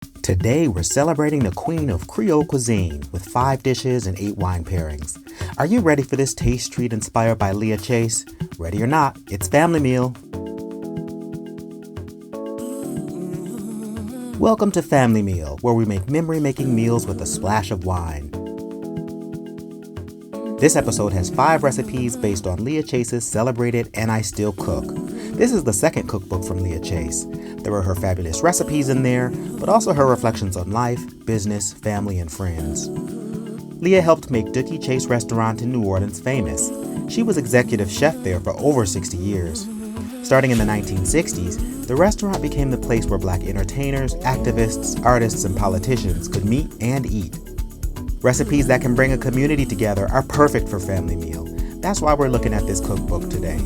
Today we're celebrating the queen of Creole cuisine with 5 dishes and 8 wine pairings. Are you ready for this taste treat inspired by Leah Chase? Ready or not, it's Family Meal. Welcome to Family Meal, where we make memory-making meals with a splash of wine. This episode has 5 recipes based on Leah Chase's celebrated And I Still Cook. This is the second cookbook from Leah Chase. There are her fabulous recipes in there, but also her reflections on life, business, family, and friends. Leah helped make Dookie Chase Restaurant in New Orleans famous. She was executive chef there for over 60 years. Starting in the 1960s, the restaurant became the place where Black entertainers, activists, artists, and politicians could meet and eat. Recipes that can bring a community together are perfect for Family Meal. That's why we're looking at this cookbook today.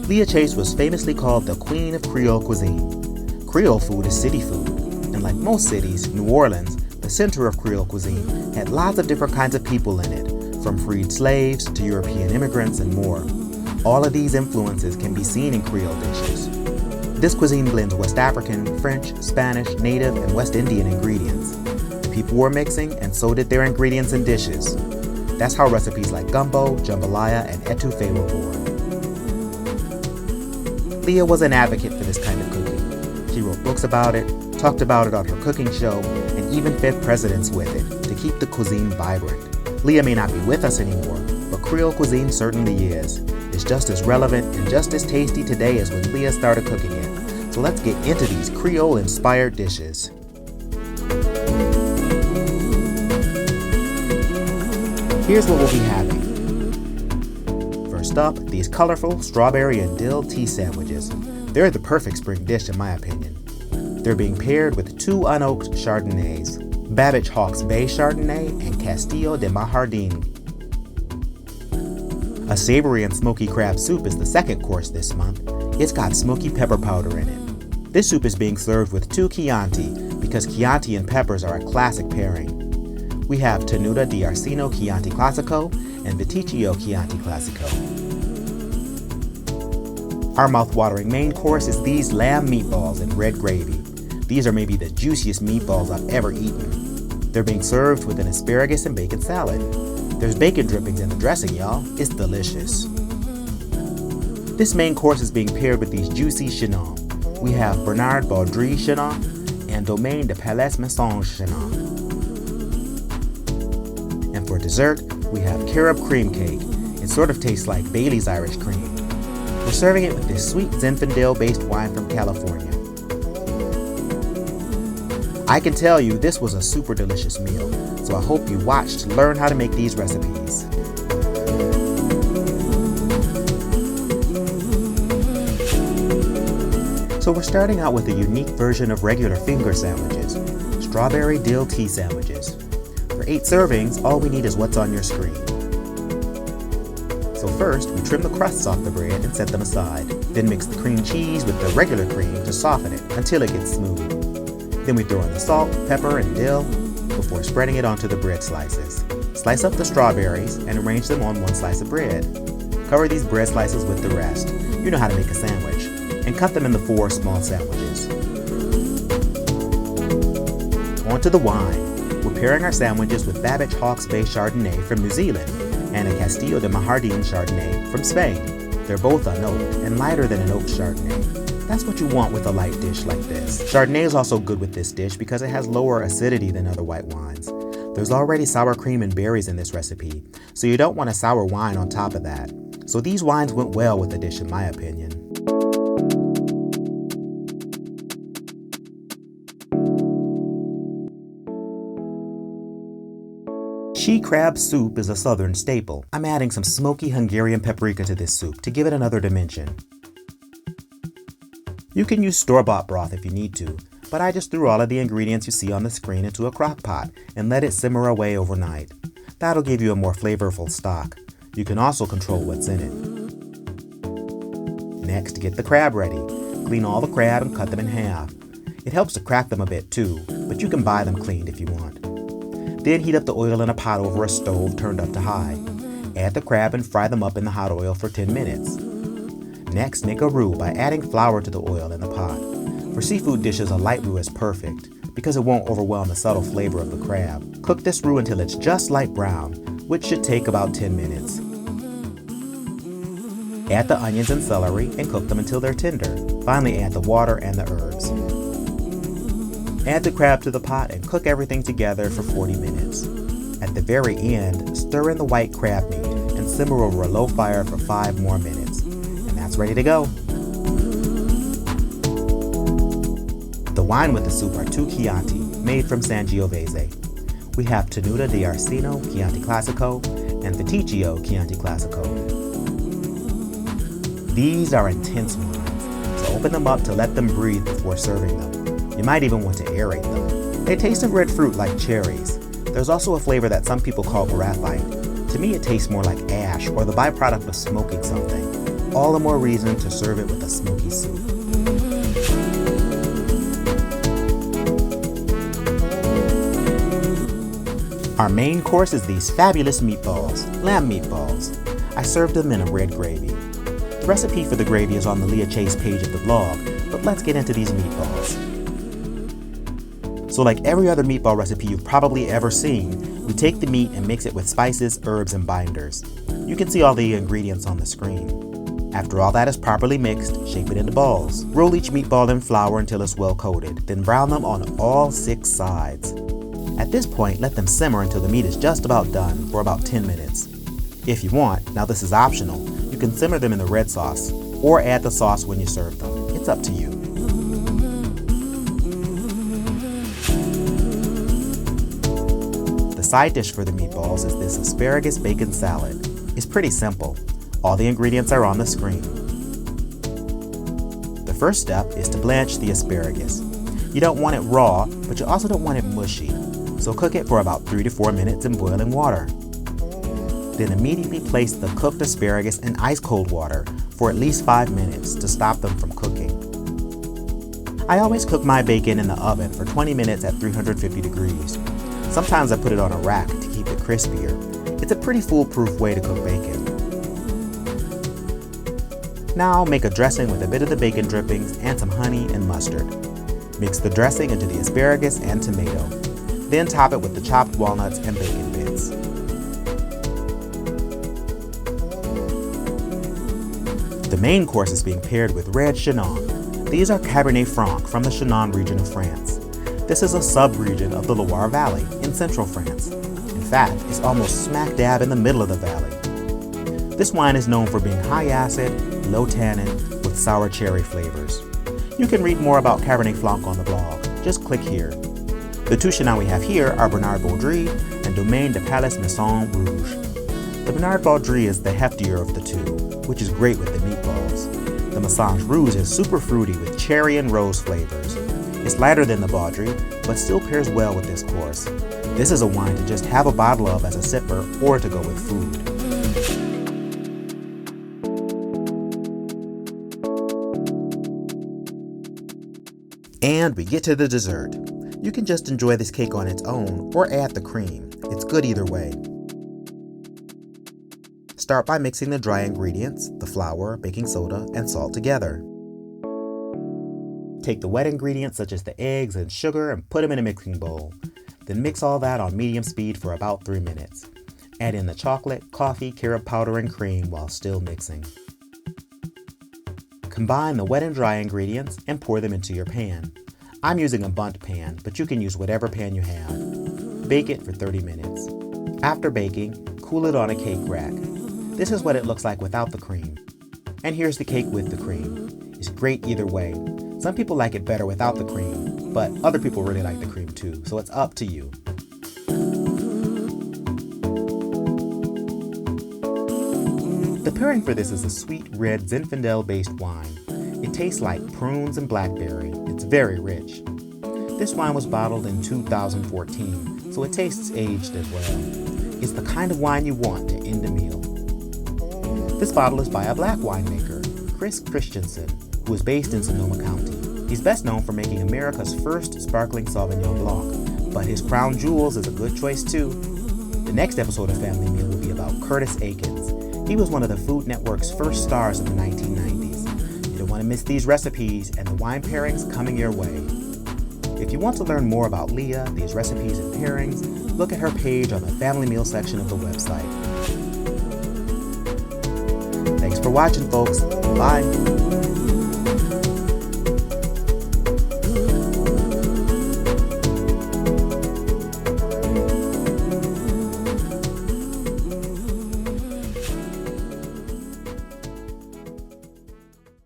Leah Chase was famously called the Queen of Creole Cuisine. Creole food is city food, and like most cities, New Orleans, the center of Creole cuisine, had lots of different kinds of people in it, from freed slaves to European immigrants and more. All of these influences can be seen in Creole dishes. This cuisine blends West African, French, Spanish, Native, and West Indian ingredients. People were mixing, and so did their ingredients and dishes. That's how recipes like gumbo, jambalaya, and etouffee were born. Leah was an advocate for this kind of cooking. She wrote books about it, talked about it on her cooking show, and even fed presidents with it to keep the cuisine vibrant. Leah may not be with us anymore, but Creole cuisine certainly is. It's just as relevant and just as tasty today as when Leah started cooking it. So let's get into these Creole-inspired dishes. Here's what we'll be having. First up, these colorful strawberry and dill tea sandwiches. They're the perfect spring dish in my opinion. They're being paired with 2 unoaked Chardonnays, Babbage Hawks Bay Chardonnay and Castillo de Mahardin. A savory and smoky crab soup is the second course this month. It's got smoky pepper powder in it. This soup is being served with 2 Chianti because Chianti and peppers are a classic pairing. We have Tenuta di Arsino Chianti Classico and Viticcio Chianti Classico. Our mouth-watering main course is these lamb meatballs in red gravy. These are maybe the juiciest meatballs I've ever eaten. They're being served with an asparagus and bacon salad. There's bacon drippings in the dressing, y'all. It's delicious. This main course is being paired with these juicy Chinon. We have Bernard Baudry Chinon and Domaine de Palais Mensonge Chinon. And for dessert, we have carob cream cake. It sort of tastes like Bailey's Irish cream. We're serving it with this sweet Zinfandel-based wine from California. I can tell you this was a super delicious meal, so I hope you watched to learn how to make these recipes. So we're starting out with a unique version of regular finger sandwiches, strawberry dill tea sandwiches. For 8 servings, all we need is what's on your screen. So first, we trim the crusts off the bread and set them aside. Then mix the cream cheese with the regular cream to soften it until it gets smooth. Then we throw in the salt, pepper, and dill before spreading it onto the bread slices. Slice up the strawberries and arrange them on 1 slice of bread. Cover these bread slices with the rest. You know how to make a sandwich. And cut them into 4 small sandwiches. On to the wine. We're pairing our sandwiches with Babbage Hawks Bay Chardonnay from New Zealand and a Castillo de Mahardin Chardonnay from Spain. They're both unoaked and lighter than an oaked Chardonnay. That's what you want with a light dish like this. Chardonnay is also good with this dish because it has lower acidity than other white wines. There's already sour cream and berries in this recipe, so you don't want a sour wine on top of that. So these wines went well with the dish in my opinion. She crab soup is a southern staple. I'm adding some smoky Hungarian paprika to this soup to give it another dimension. You can use store-bought broth if you need to, but I just threw all of the ingredients you see on the screen into a crock pot and let it simmer away overnight. That'll give you a more flavorful stock. You can also control what's in it. Next, get the crab ready. Clean all the crab and cut them in half. It helps to crack them a bit too, but you can buy them cleaned if you want. Then heat up the oil in a pot over a stove turned up to high. Add the crab and fry them up in the hot oil for 10 minutes. Next, make a roux by adding flour to the oil in the pot. For seafood dishes, a light roux is perfect because it won't overwhelm the subtle flavor of the crab. Cook this roux until it's just light brown, which should take about 10 minutes. Add the onions and celery and cook them until they're tender. Finally, add the water and the herbs. Add the crab to the pot and cook everything together for 40 minutes. At the very end, stir in the white crab meat and simmer over a low fire for 5 more minutes. And that's ready to go. The wine with the soup are two Chianti, made from Sangiovese. We have Tenuta di Arsino Chianti Classico and Viticcio Chianti Classico. These are intense wines, so open them up to let them breathe before serving them. You might even want to aerate them. They taste of red fruit like cherries. There's also a flavor that some people call graphite. To me, it tastes more like ash or the byproduct of smoking something. All the more reason to serve it with a smoky soup. Our main course is these fabulous meatballs, lamb meatballs. I served them in a red gravy. The recipe for the gravy is on the Leah Chase page of the blog, but let's get into these meatballs. So like every other meatball recipe you've probably ever seen, we take the meat and mix it with spices, herbs, and binders. You can see all the ingredients on the screen. After all that is properly mixed, shape it into balls. Roll each meatball in flour until it's well coated, then brown them on all 6 sides. At this point, let them simmer until the meat is just about done for about 10 minutes. If you want, now this is optional, you can simmer them in the red sauce or add the sauce when you serve them. It's up to you. The side dish for the meatballs is this asparagus bacon salad. It's pretty simple. All the ingredients are on the screen. The first step is to blanch the asparagus. You don't want it raw, but you also don't want it mushy. So cook it for about 3 to 4 minutes in boiling water. Then immediately place the cooked asparagus in ice cold water for at least 5 minutes to stop them from cooking. I always cook my bacon in the oven for 20 minutes at 350 degrees. Sometimes I put it on a rack to keep it crispier. It's a pretty foolproof way to cook bacon. Now make a dressing with a bit of the bacon drippings and some honey and mustard. Mix the dressing into the asparagus and tomato. Then top it with the chopped walnuts and bacon bits. The main course is being paired with red Chinon. These are Cabernet Franc from the Chinon region of France. This is a sub-region of the Loire Valley in central France. In fact, it's almost smack dab in the middle of the valley. This wine is known for being high acid, low tannin, with sour cherry flavors. You can read more about Cabernet Franc on the blog. Just click here. The two Chinon we have here are Bernard Baudry and Domaine de Palais Maison Rouge. The Bernard Baudry is the heftier of the two, which is great with the meatballs. The Maison Rouge is super fruity with cherry and rose flavors. It's lighter than the Baudry, but still pairs well with this course. This is a wine to just have a bottle of as a sipper or to go with food. And we get to the dessert. You can just enjoy this cake on its own or add the cream. It's good either way. Start by mixing the dry ingredients, the flour, baking soda, and salt together. Take the wet ingredients such as the eggs and sugar and put them in a mixing bowl. Then mix all that on medium speed for about 3 minutes. Add in the chocolate, coffee, carob powder, and cream while still mixing. Combine the wet and dry ingredients and pour them into your pan. I'm using a bundt pan, but you can use whatever pan you have. Bake it for 30 minutes. After baking, cool it on a cake rack. This is what it looks like without the cream. And here's the cake with the cream. It's great either way. Some people like it better without the cream, but other people really like the cream too, so it's up to you. The pairing for this is a sweet red Zinfandel-based wine. It tastes like prunes and blackberry. It's very rich. This wine was bottled in 2014, so it tastes aged as well. It's the kind of wine you want to end a meal. This bottle is by a black winemaker, Chris Christensen, who is based in Sonoma County. He's best known for making America's first sparkling Sauvignon Blanc, but his crown jewels is a good choice too. The next episode of Family Meal will be about Curtis Akins. He was one of the Food Network's first stars in the 1990s. You don't want want to miss these recipes and the wine pairings coming your way. If you want to learn more about Leah, these recipes and pairings, look at her page on the family meal section of the website. Thanks for watching, folks. Bye.